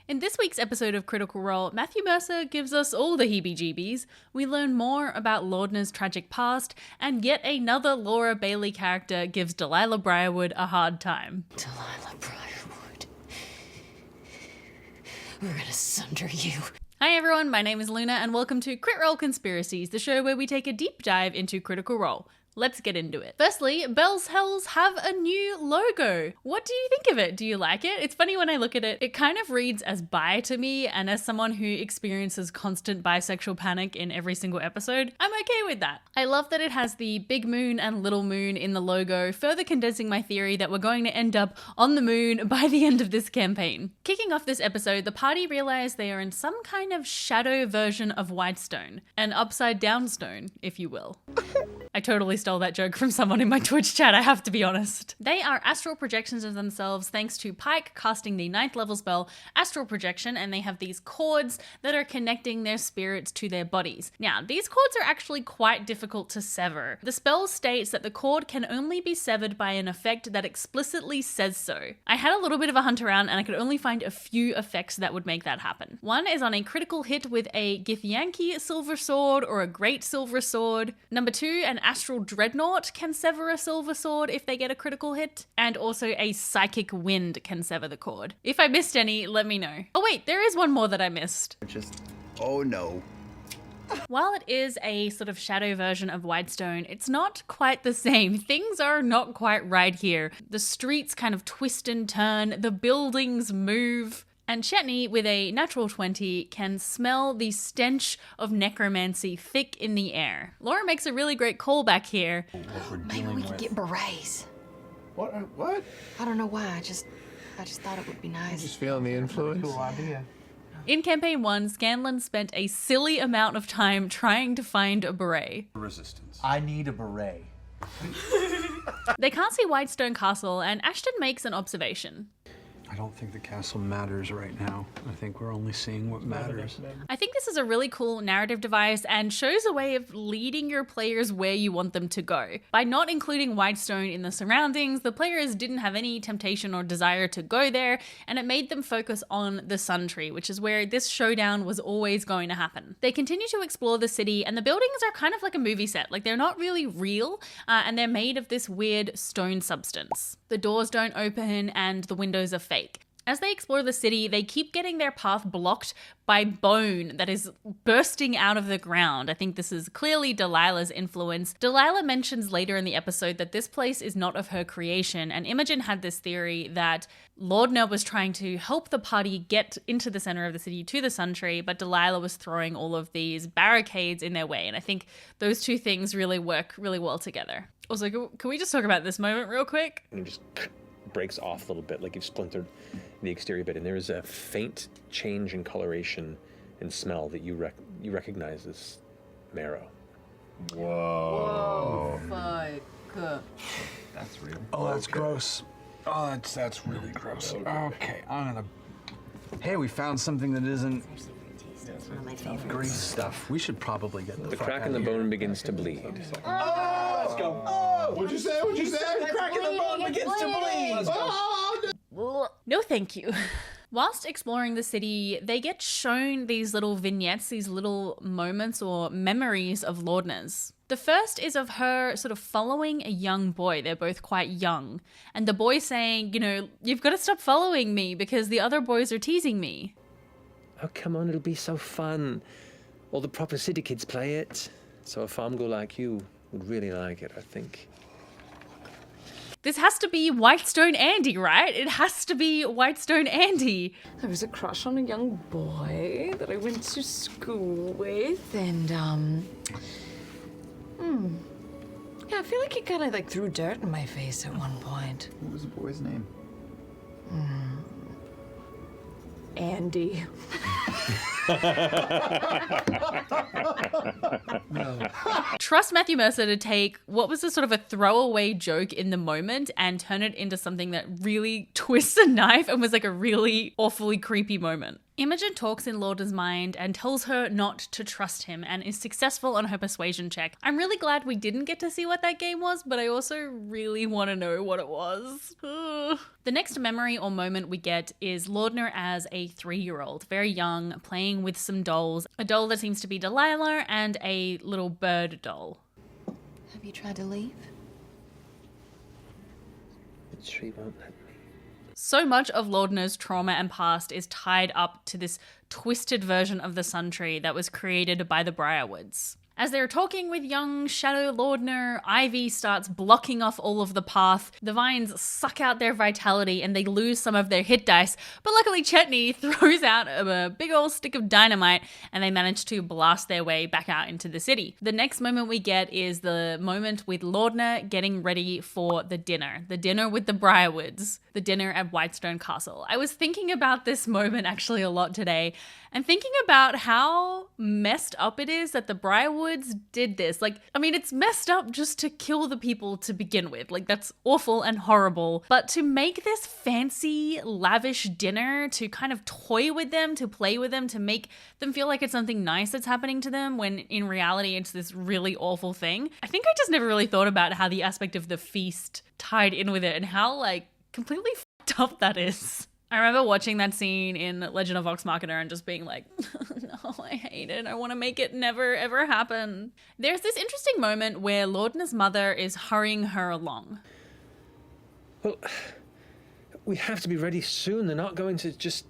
In this week's episode of Critical Role, Matthew Mercer gives us all the heebie-jeebies. We learn more about Lordner's tragic past, and yet another Laura Bailey character gives Delilah Briarwood a hard time. Delilah Briarwood. We're gonna sunder you. Hi everyone, my name is Luna, and welcome to Crit Role Conspiracies, the show where we take a deep dive into Critical Role. Let's get into it. Firstly, Bell's Hells have a new logo. What do you think of it? Do you like it? It's funny when I look at it, it kind of reads as bi to me, and as someone who experiences constant bisexual panic in every single episode, I'm okay with that. I love that it has the big moon and little moon in the logo, further condensing my theory that we're going to end up on the moon by the end of this campaign. Kicking off this episode, the party realize they are in some kind of shadow version of Whitestone, an upside down stone, if you will. I totally stole that joke from someone in my Twitch chat, I have to be honest. They are astral projections of themselves thanks to Pike casting the 9th level spell Astral Projection, and they have these cords that are connecting their spirits to their bodies. Now, these cords are actually quite difficult to sever. The spell states that the cord can only be severed by an effect that explicitly says so. I had a little bit of a hunt around and I could only find a few effects that would make that happen. One is on a critical hit with a Githyanki silver sword or a great silver sword. Number 2, an astral dreadnought can sever a silver sword if they get a critical hit, and also a psychic wind can sever the cord. If I missed any, let me know. Oh wait, there is one more that I missed. Oh no. While it is a sort of shadow version of Whitestone, it's not quite the same. Things are not quite right here. The streets kind of twist and turn, the buildings move. And Chetney, with a natural 20, can smell the stench of necromancy thick in the air. Laura makes a really great callback here. Maybe we could get berets. What? I don't know why, I just thought it would be nice. Just feeling the influence. Cool idea. In Campaign 1, Scanlan spent a silly amount of time trying to find a beret. Resistance. I need a beret. They can't see Whitestone Castle, and Ashton makes an observation. I don't think the castle matters right now. I think we're only seeing what matters. I think this is a really cool narrative device and shows a way of leading your players where you want them to go. By not including Whitestone in the surroundings, the players didn't have any temptation or desire to go there, and it made them focus on the Sun Tree, which is where this showdown was always going to happen. They continue to explore the city, and the buildings are kind of like a movie set. Like, they're not really real, and they're made of this weird stone substance. The doors don't open, and the windows are fake. As they explore the city, they keep getting their path blocked by bone that is bursting out of the ground. I think this is clearly Delilah's influence. Delilah mentions later in the episode that this place is not of her creation, and Imogen had this theory that Lordner was trying to help the party get into the center of the city to the Sun Tree, but Delilah was throwing all of these barricades in their way, and I think those two things really work really well together. Also, can we just talk about this moment real quick? And it just breaks off a little bit, like you've splintered the exterior bit, and there is a faint change in coloration and smell that you recognize as marrow. Whoa. Fuck. That's real. Oh, that's gross. Oh, that's really gross. Okay, I'm gonna... Hey, we found something that isn't It's one of my favorites. grease stuff. We should probably get The crack in the bone begins to bleed. Oh, let's go. Oh, what'd you say? The crack in the bone begins to bleed. No thank you. Whilst exploring the city, they get shown these little vignettes, these little moments or memories of Lordner's. The first is of her sort of following a young boy. They're both quite young. And the boy saying, you know, you've got to stop following me because the other boys are teasing me. Oh, come on, it'll be so fun. All the proper city kids play it. So a farm girl like you would really like it, I think. This has to be Whitestone Andy, right? It has to be Whitestone Andy. There was a crush on a young boy that I went to school with, and yeah, I feel like he kind of like threw dirt in my face at one point. What was the boy's name? Andy. Trust Matthew Mercer to take what was a sort of a throwaway joke in the moment and turn it into something that really twists a knife and was like a really awfully creepy moment. Imogen talks in Lordner's mind and tells her not to trust him and is successful on her persuasion check. I'm really glad we didn't get to see what that game was, but I also really want to know what it was. Ugh. The next memory or moment we get is Lordner as a 3-year-old, very young, playing with some dolls. A doll that seems to be Delilah and a little bird doll. Have you tried to leave? But she won't let me. So much of Lordner's trauma and past is tied up to this twisted version of the Sun Tree that was created by the Briarwoods. As they're talking with young Shadow Lordner, Ivy starts blocking off all of the path. The vines suck out their vitality and they lose some of their hit dice. But luckily Chetney throws out a big old stick of dynamite and they manage to blast their way back out into the city. The next moment we get is the moment with Lordner getting ready for the dinner. The dinner with the Briarwoods. The dinner at Whitestone Castle. I was thinking about this moment actually a lot today and thinking about how messed up it is that the Briarwoods did this. Like, I mean, it's messed up just to kill the people to begin with. Like, that's awful and horrible. But to make this fancy, lavish dinner, to kind of toy with them, to play with them, to make them feel like it's something nice that's happening to them when in reality it's this really awful thing. I think I just never really thought about how the aspect of the feast tied in with it and how, like, completely fucked up that is. I remember watching that scene in Legend of Vox Machina and just being like, no, I hate it. I want to make it never, ever happen. There's this interesting moment where Lordner's mother is hurrying her along. Well, we have to be ready soon. They're not going to just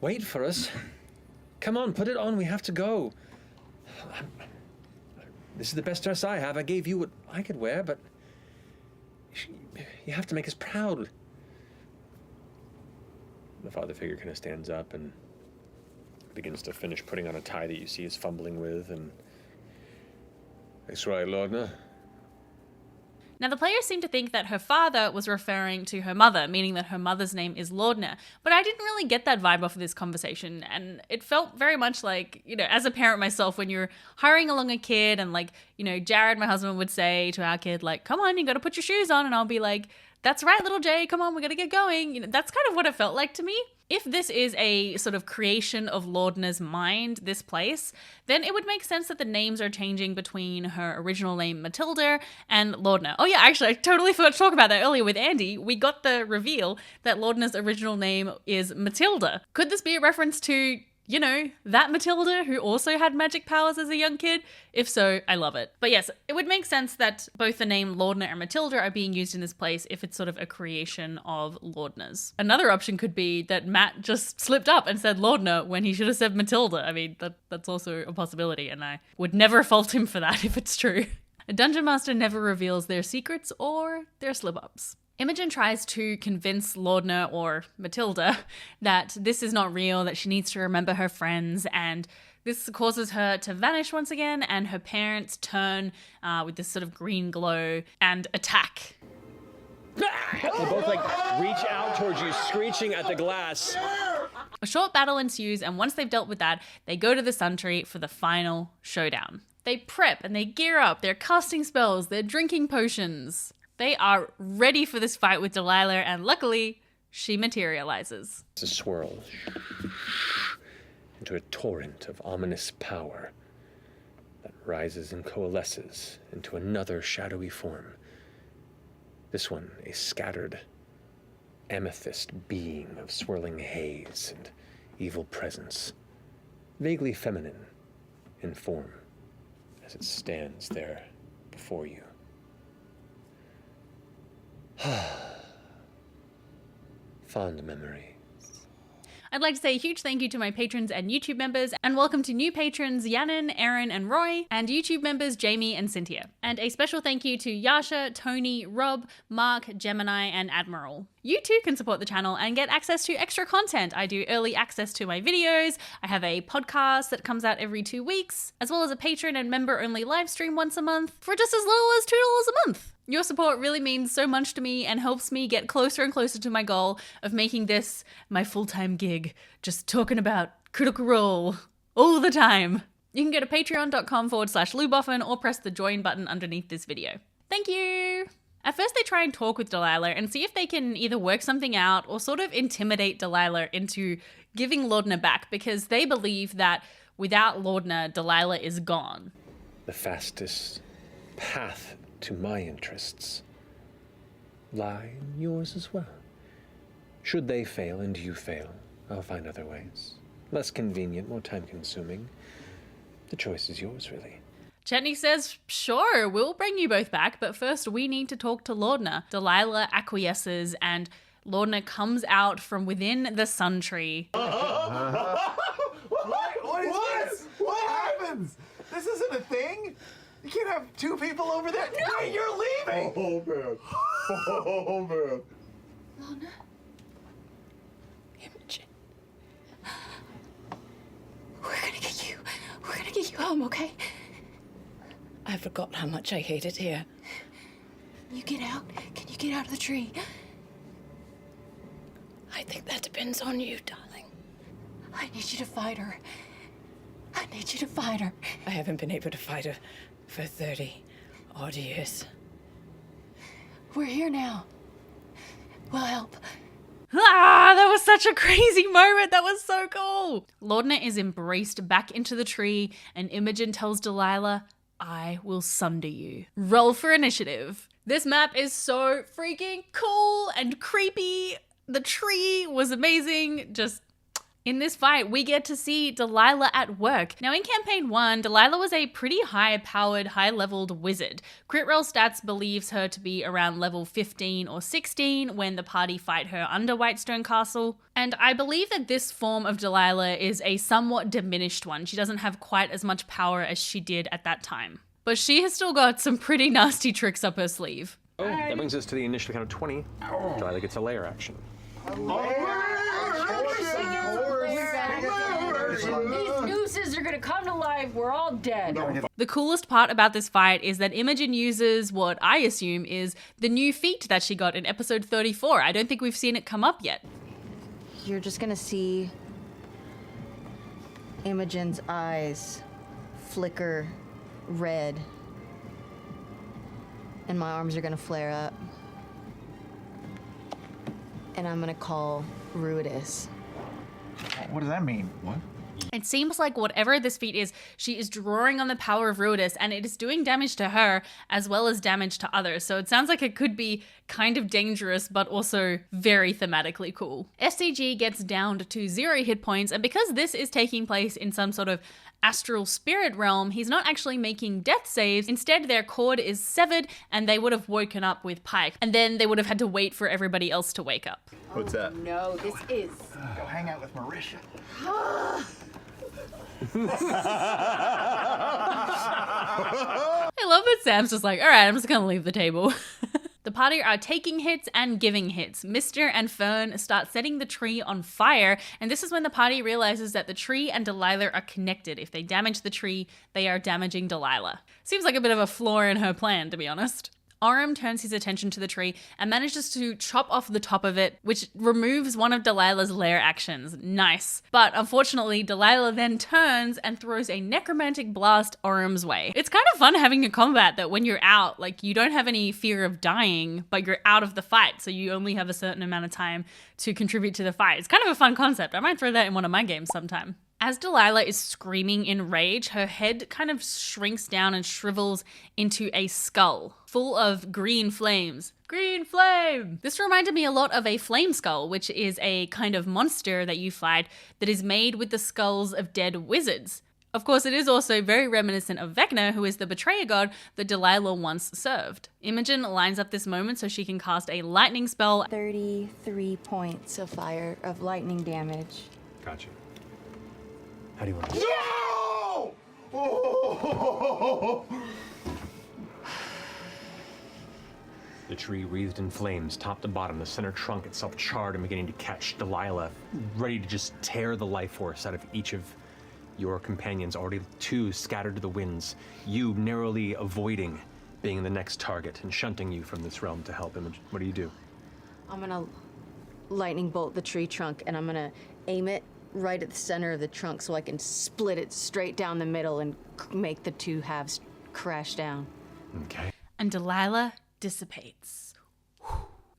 wait for us. Come on, put it on. We have to go. This is the best dress I have. I gave you what I could wear, but you have to make us proud. The father figure kind of stands up and begins to finish putting on a tie that you see is fumbling with, and that's right, Lordner. Now, the players seem to think that her father was referring to her mother, meaning that her mother's name is Lordner. But I didn't really get that vibe off of this conversation. And it felt very much like, you know, as a parent myself, when you're hiring along a kid and like, you know, Jared, my husband, would say to our kid, like, come on, you got to put your shoes on. And I'll be like, that's right, little Jay, come on, we got to get going. You know, that's kind of what it felt like to me. If this is a sort of creation of Lordner's mind, this place, then it would make sense that the names are changing between her original name, Matilda, and Lordner. Oh yeah, actually, I totally forgot to talk about that earlier with Andy. We got the reveal that Lordner's original name is Matilda. Could this be a reference to, you know, that Matilda who also had magic powers as a young kid? If so, I love it. But yes, it would make sense that both the name Lordner and Matilda are being used in this place if it's sort of a creation of Lordner's. Another option could be that Matt just slipped up and said Lordner when he should have said Matilda. I mean, that's also a possibility, and I would never fault him for that if it's true. A dungeon master never reveals their secrets or their slip-ups. Imogen tries to convince Lordner, or Matilda, that this is not real, that she needs to remember her friends, and this causes her to vanish once again, and her parents turn with this sort of green glow and attack. They both like reach out towards you, screeching at the glass. A short battle ensues, and once they've dealt with that, they go to the Sun Tree for the final showdown. They prep and they gear up, they're casting spells, they're drinking potions. They are ready for this fight with Delilah, and luckily, she materializes. It's a swirl into a torrent of ominous power that rises and coalesces into another shadowy form. This one, a scattered amethyst being of swirling haze and evil presence, vaguely feminine in form as it stands there before you. Fond memory. I'd like to say a huge thank you to my patrons and YouTube members, and welcome to new patrons Yannon, Aaron, and Roy, and YouTube members Jamie and Cynthia. And a special thank you to Yasha, Tony, Rob, Mark, Gemini, and Admiral. You too can support the channel and get access to extra content. I do early access to my videos, I have a podcast that comes out every 2 weeks, as well as a patron and member-only live stream once a month for just as little as $2 a month. Your support really means so much to me and helps me get closer and closer to my goal of making this my full-time gig, just talking about Critical Role all the time. You can go to patreon.com/Luboffin or press the join button underneath this video. Thank you! At first they try and talk with Delilah and see if they can either work something out or sort of intimidate Delilah into giving Lordner back because they believe that without Lordner, Delilah is gone. The fastest path to my interests lie in yours as well. Should they fail and you fail, I'll find other ways. Less convenient, more time-consuming. The choice is yours, really. Chetney says, sure, we'll bring you both back, but first we need to talk to Lordner. Delilah acquiesces and Lordner comes out from within the sun tree. What is this? What happens? This isn't a thing. You can't have two people over there. No! Wait, you're leaving. Oh man. Oh man. Lorna? Imogen. We're gonna get you. We're gonna get you home, okay? I forgot how much I hate it here. You get out. Can you get out of the tree? I think that depends on you, darling. I need you to fight her. I need you to fight her. I haven't been able to fight her for 30 odd years. We're here now. We'll help. Ah, that was such a crazy moment. That was so cool. Lordner is embraced back into the tree and Imogen tells Delilah, I will sunder you. Roll for initiative. This map is so freaking cool and creepy. The tree was amazing. Just in this fight, we get to see Delilah at work. Now in campaign 1, Delilah was a pretty high-powered, high-leveled wizard. Crit Role Stats believes her to be around level 15 or 16 when the party fight her under Whitestone Castle. And I believe that this form of Delilah is a somewhat diminished one. She doesn't have quite as much power as she did at that time. But she has still got some pretty nasty tricks up her sleeve. Oh, that brings us to the initial count of 20. Delilah gets a layer action. These nooses are gonna come to life. We're all dead. The coolest part about this fight is that Imogen uses what I assume is the new feat that she got in episode 34. I don't think we've seen it come up yet. You're just gonna see Imogen's eyes flicker red, and my arms are gonna flare up, and I'm gonna call Ruidus. What does that mean? What? It seems like whatever this feat is, she is drawing on the power of Ruidus, and it is doing damage to her as well as damage to others. So it sounds like it could be kind of dangerous, but also very thematically cool. SCG gets downed to 0 hit points, and because this is taking place in some sort of astral spirit realm, he's not actually making death saves. Instead, their cord is severed, and they would have woken up with Pike, and then they would have had to wait for everybody else to wake up. What's that? No, this is. Go hang out with Marisha. I love that Sam's just like, all right, I'm just gonna leave the table. The party are taking hits and giving hits. Mister and Fern start setting the tree on fire, and this is when the party realizes that the tree and Delilah are connected. If they damage the tree, they are damaging Delilah. Seems like a bit of a flaw in her plan, to be honest. Orim turns his attention to the tree and manages to chop off the top of it, which removes one of Delilah's lair actions. Nice. But unfortunately, Delilah then turns and throws a necromantic blast Orim's way. It's kind of fun having a combat that when you're out, like, you don't have any fear of dying, but you're out of the fight, so you only have a certain amount of time to contribute to the fight. It's kind of a fun concept. I might throw that in one of my games sometime. As Delilah is screaming in rage, her head kind of shrinks down and shrivels into a skull full of green flames. Green flame! This reminded me a lot of a flame skull, which is a kind of monster that you fight that is made with the skulls of dead wizards. Of course, it is also very reminiscent of Vecna, who is the betrayer god that Delilah once served. Imogen lines up this moment so she can cast a lightning spell. 33 points of fire, of lightning damage. Gotcha. How do you want to? No! Oh! The tree wreathed in flames, top to bottom, the center trunk itself charred and beginning to catch. Delilah, ready to just tear the life force out of each of your companions, already 2 scattered to the winds. You narrowly avoiding being the next target and shunting you from this realm to help Imogen. What do? I'm gonna lightning bolt the tree trunk, and I'm gonna aim it right at the center of the trunk so I can split it straight down the middle and make the 2 halves crash down. Okay. And Delilah dissipates.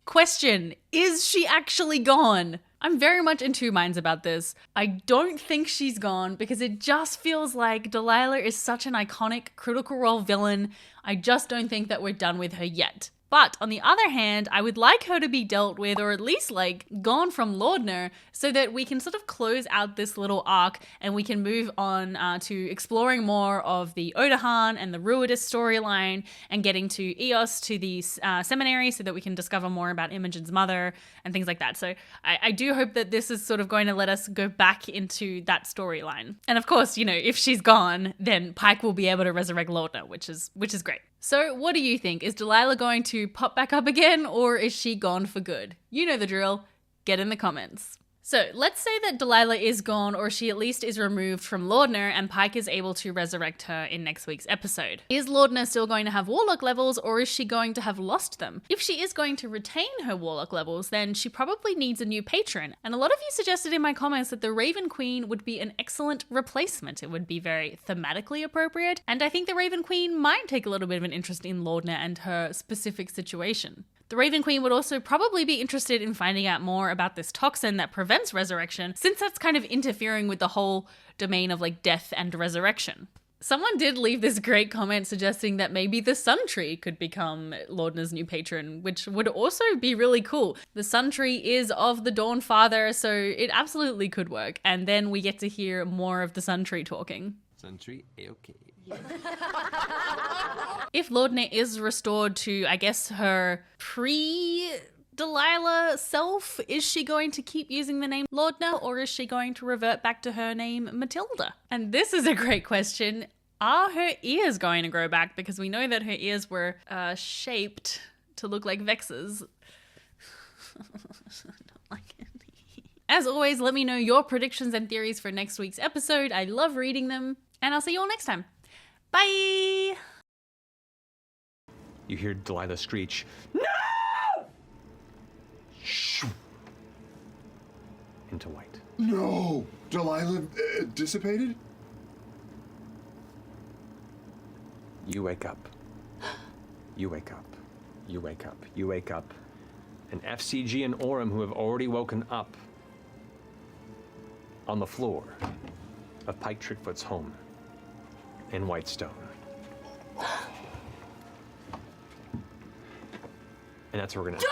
Question, is she actually gone? I'm very much in two minds about this. I don't think she's gone because it just feels like Delilah is such an iconic Critical Role villain. I just don't think that we're done with her yet. But on the other hand, I would like her to be dealt with, or at least like gone from Lordner, so that we can sort of close out this little arc and we can move on to exploring more of the Odahan and the Ruidus storyline and getting to Eos, to the seminary, so that we can discover more about Imogen's mother and things like that. So I do hope that this is sort of going to let us go back into that storyline. And of course, you know, if she's gone, then Pike will be able to resurrect Lordner, which is great. So what do you think? Is Delilah going to pop back up again, or is she gone for good? You know the drill. Get in the comments. So let's say that Delilah is gone, or she at least is removed from Lordner, and Pike is able to resurrect her in next week's episode. Is Lordner still going to have warlock levels, or is she going to have lost them? If she is going to retain her warlock levels, then she probably needs a new patron. And a lot of you suggested in my comments that the Raven Queen would be an excellent replacement. It would be very thematically appropriate, and I think the Raven Queen might take a little bit of an interest in Lordner and her specific situation. The Raven Queen would also probably be interested in finding out more about this toxin that prevents resurrection, since that's kind of interfering with the whole domain of like death and resurrection. Someone did leave this great comment suggesting that maybe the Sun Tree could become Lordner's new patron, which would also be really cool. The Sun Tree is of the Dawn Father, so it absolutely could work. And then we get to hear more of the Sun Tree talking. Sun Tree, A-okay. If Lordner is restored to, I guess, her pre-Delilah self, is she going to keep using the name Lordner, or is she going to revert back to her name Matilda? And this is a great question. Are her ears going to grow back? Because we know that her ears were shaped to look like Vex's. I don't like it. As always, let me know your predictions and theories for next week's episode. I love reading them, and I'll see you all next time. Bye! You hear Delilah screech, "No!" Shoo! Into white. No! Delilah dissipated? You wake up. You wake up. You wake up. You wake up. And FCG and Orem, who have already woken up, on the floor of Pike Trickfoot's home in Whitestone. And that's where we're gonna...